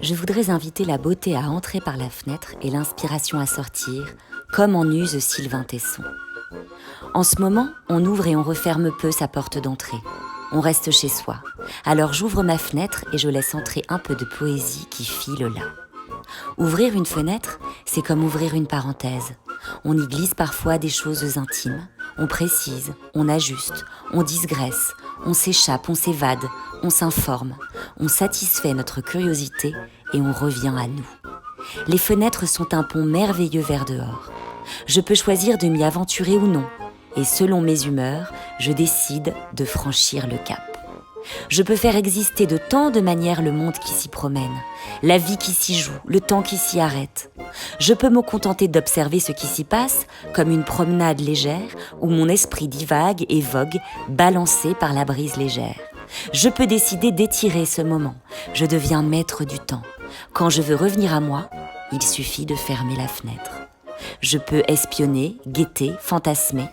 Je voudrais inviter la beauté à entrer par la fenêtre et l'inspiration à sortir, comme en use Sylvain Tesson. En ce moment, on ouvre et on referme peu sa porte d'entrée. On reste chez soi. Alors j'ouvre ma fenêtre et je laisse entrer un peu de poésie qui file là. Ouvrir une fenêtre, c'est comme ouvrir une parenthèse. On y glisse parfois des choses intimes. On précise, on ajuste, on digresse, on s'échappe, on s'évade, on s'informe, on satisfait notre curiosité et on revient à nous. Les fenêtres sont un pont merveilleux vers dehors. Je peux choisir de m'y aventurer ou non. Et selon mes humeurs, je décide de franchir le cap. Je peux faire exister de tant de manières le monde qui s'y promène, la vie qui s'y joue, le temps qui s'y arrête. Je peux me contenter d'observer ce qui s'y passe comme une promenade légère où mon esprit divague et vogue, balancé par la brise légère. Je peux décider d'étirer ce moment. Je deviens maître du temps. Quand je veux revenir à moi, il suffit de fermer la fenêtre. Je peux espionner, guetter, fantasmer.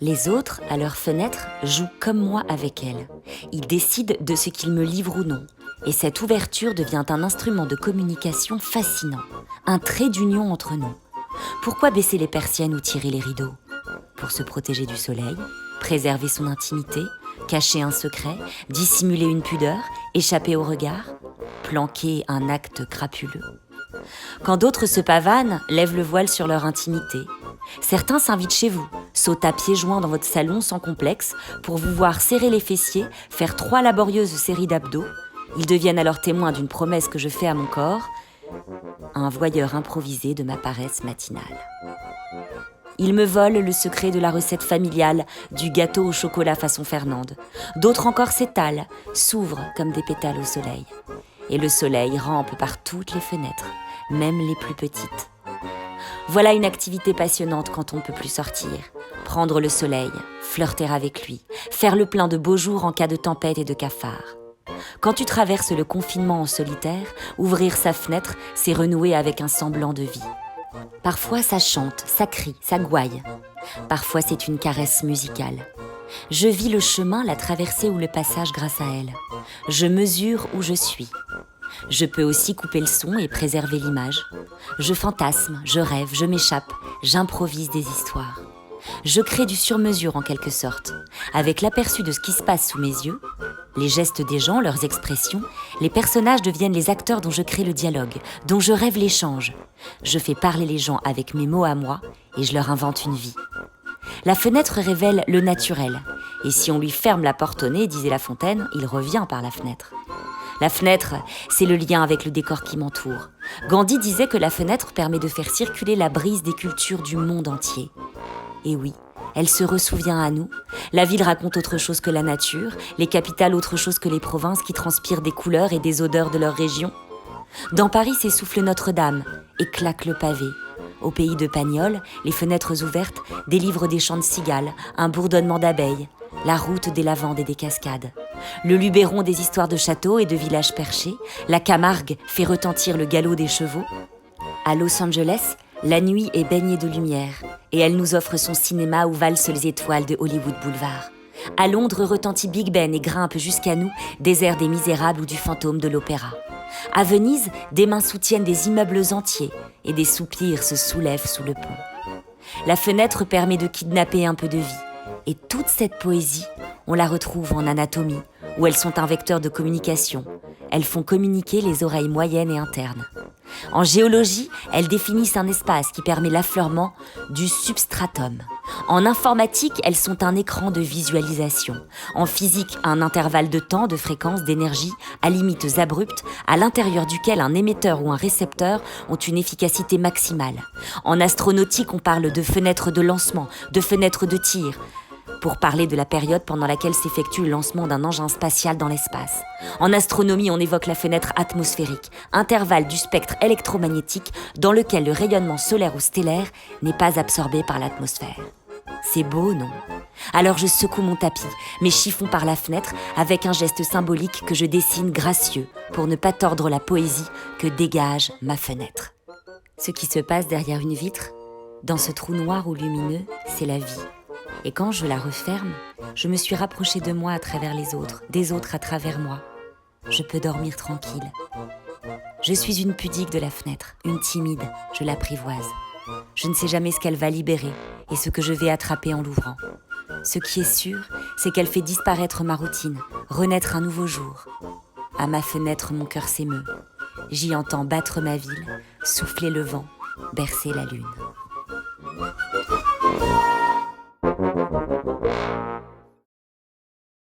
Les autres, à leur fenêtre, jouent comme moi avec elles. Ils décident de ce qu'ils me livrent ou non. Et cette ouverture devient un instrument de communication fascinant, un trait d'union entre nous. Pourquoi baisser les persiennes ou tirer les rideaux ? Pour se protéger du soleil, préserver son intimité, cacher un secret, dissimuler une pudeur, échapper au regard, planquer un acte crapuleux. Quand d'autres se pavanent, lèvent le voile sur leur intimité. Certains s'invitent chez vous, sautent à pieds joints dans votre salon sans complexe pour vous voir serrer les fessiers, faire 3 laborieuses séries d'abdos. Ils deviennent alors témoins d'une promesse que je fais à mon corps, un voyeur improvisé de ma paresse matinale. Ils me volent le secret de la recette familiale du gâteau au chocolat façon Fernande. D'autres encore s'étalent, s'ouvrent comme des pétales au soleil. Et le soleil rampe par toutes les fenêtres, même les plus petites. Voilà une activité passionnante quand on ne peut plus sortir. Prendre le soleil, flirter avec lui, faire le plein de beaux jours en cas de tempête et de cafard. Quand tu traverses le confinement en solitaire, ouvrir sa fenêtre, c'est renouer avec un semblant de vie. Parfois ça chante, ça crie, ça gouaille. Parfois c'est une caresse musicale. Je vis le chemin, la traversée ou le passage grâce à elle. Je mesure où je suis. Je peux aussi couper le son et préserver l'image. Je fantasme, je rêve, je m'échappe, j'improvise des histoires. Je crée du sur-mesure en quelque sorte, avec l'aperçu de ce qui se passe sous mes yeux, les gestes des gens, leurs expressions, les personnages deviennent les acteurs dont je crée le dialogue, dont je rêve l'échange. Je fais parler les gens avec mes mots à moi et je leur invente une vie. La fenêtre révèle le naturel, et si on lui ferme la porte au nez, disait La Fontaine, il revient par la fenêtre. La fenêtre, c'est le lien avec le décor qui m'entoure. Gandhi disait que la fenêtre permet de faire circuler la brise des cultures du monde entier. Et oui, elle se ressouvient à nous. La ville raconte autre chose que la nature, les capitales autre chose que les provinces qui transpirent des couleurs et des odeurs de leur région. Dans Paris s'essouffle Notre-Dame et claque le pavé. Au pays de Pagnol, les fenêtres ouvertes délivrent des chants de cigales, un bourdonnement d'abeilles, la route des lavandes et des cascades. Le Luberon des histoires de châteaux et de villages perchés, la Camargue fait retentir le galop des chevaux. À Los Angeles, la nuit est baignée de lumière et elle nous offre son cinéma où valsent les étoiles de Hollywood Boulevard. À Londres retentit Big Ben et grimpe jusqu'à nous des airs des Misérables ou du fantôme de l'opéra. À Venise, des mains soutiennent des immeubles entiers et des soupirs se soulèvent sous le pont. La fenêtre permet de kidnapper un peu de vie. Et toute cette poésie, on la retrouve en anatomie, où elles sont un vecteur de communication. Elles font communiquer les oreilles moyennes et internes. En géologie, elles définissent un espace qui permet l'affleurement du substratum. En informatique, elles sont un écran de visualisation. En physique, un intervalle de temps, de fréquence, d'énergie, à limites abruptes, à l'intérieur duquel un émetteur ou un récepteur ont une efficacité maximale. En astronautique, on parle de fenêtres de lancement, de fenêtres de tir, pour parler de la période pendant laquelle s'effectue le lancement d'un engin spatial dans l'espace. En astronomie, on évoque la fenêtre atmosphérique, intervalle du spectre électromagnétique dans lequel le rayonnement solaire ou stellaire n'est pas absorbé par l'atmosphère. C'est beau, non ? Alors je secoue mon tapis, mes chiffons par la fenêtre, avec un geste symbolique que je dessine gracieux pour ne pas tordre la poésie que dégage ma fenêtre. Ce qui se passe derrière une vitre, dans ce trou noir ou lumineux, c'est la vie. Et quand je la referme, je me suis rapprochée de moi à travers les autres, des autres à travers moi. Je peux dormir tranquille. Je suis une pudique de la fenêtre, une timide, je l'apprivoise. Je ne sais jamais ce qu'elle va libérer et ce que je vais attraper en l'ouvrant. Ce qui est sûr, c'est qu'elle fait disparaître ma routine, renaître un nouveau jour. À ma fenêtre, mon cœur s'émeut. J'y entends battre ma ville, souffler le vent, bercer la lune.